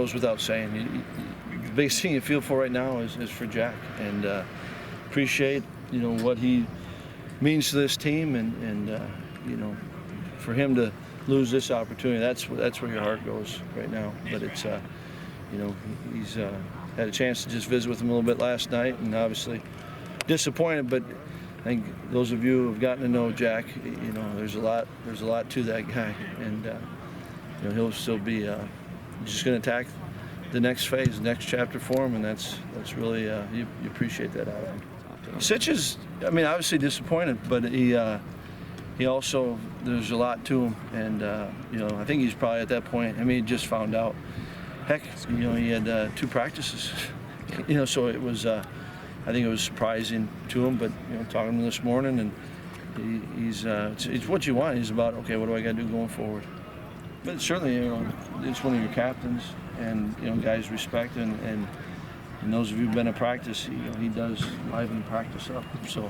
goes without saying. The biggest thing you feel for right now is for Jack, and appreciate what he means to this team, and for him to lose this opportunity, that's where your heart goes right now. But it's he's had a chance to just visit with him a little bit last night, and obviously disappointed. But I think those of you who have gotten to know Jack, there's a lot to that guy, and he'll still be just going to attack the next phase, the next chapter for him, and that's really you appreciate that out of him. Cichy's, obviously disappointed, but he also, there's a lot to him, and I think he's probably at that point. He just found out. Heck, he had 2 practices, so it was. I think it was surprising to him, but talking to him this morning, and he's it's what you want. He's about, okay, what do I got to do going forward? But certainly, it's one of your captains, and guys respect, and those of you who've been to practice, he does liven practice up. So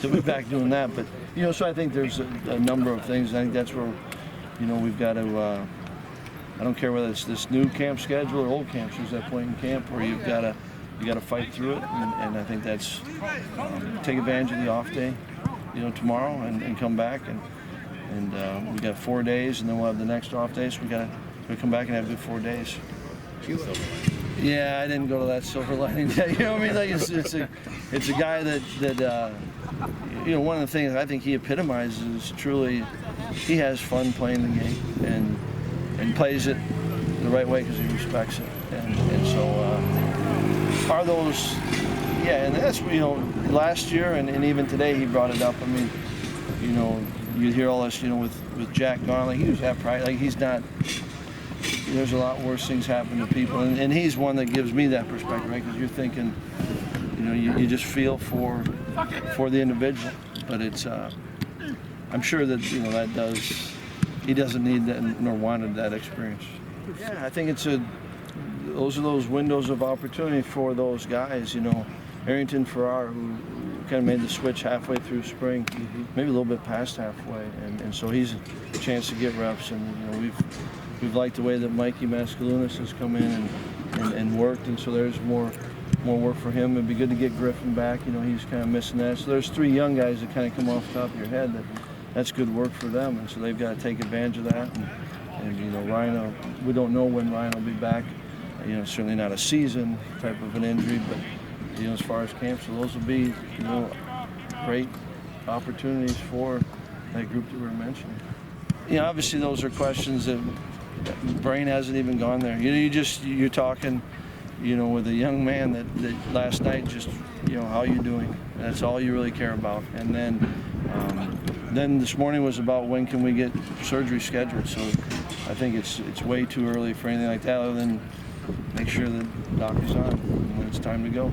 he'll be back doing that. But so I think there's a number of things. I think that's where we've got to. I don't care whether it's this new camp schedule or old camps. There's that point in camp where you got to fight through it, and I think that's take advantage of the off day, tomorrow, and come back, and we got 4 days, and then we'll have the next off day. So we got to come back and have good 4 days. Yeah, I didn't go to that silver lining day. Like it's a guy that one of the things I think he epitomizes is truly he has fun playing the game and plays it the right way because he respects it, and so are those, and that's last year and even today he brought it up. You hear all this with Jack gone, like he was at practice, like he's not. There's a lot worse things happen to people, and he's one that gives me that perspective, right? Because you're thinking, you just feel for the individual, but it's I'm sure that that does. He doesn't need that nor wanted that experience. Yeah, I think those are those windows of opportunity for those guys. Arrington Farrar, who kind of made the switch halfway through spring, maybe a little bit past halfway, and so he's a chance to get reps. And we've liked the way that Mikey Mascalunas has come in and worked, and so there's more work for him. It'd be good to get Griffin back. He's kind of missing that. So there's 3 young guys that kind of come off the top of your head that's good work for them, and so they've got to take advantage of that. And Ryan, we don't know when Ryan will be back. Certainly not a season type of an injury, but as far as camp, so those will be great opportunities for that group that we were mentioning. Obviously those are questions that brain hasn't even gone there. You're talking, with a young man that last night just, how you doing? That's all you really care about. And then this morning was about when can we get surgery scheduled. So I think it's way too early for anything like that, other than make sure that the doc is on when it's time to go.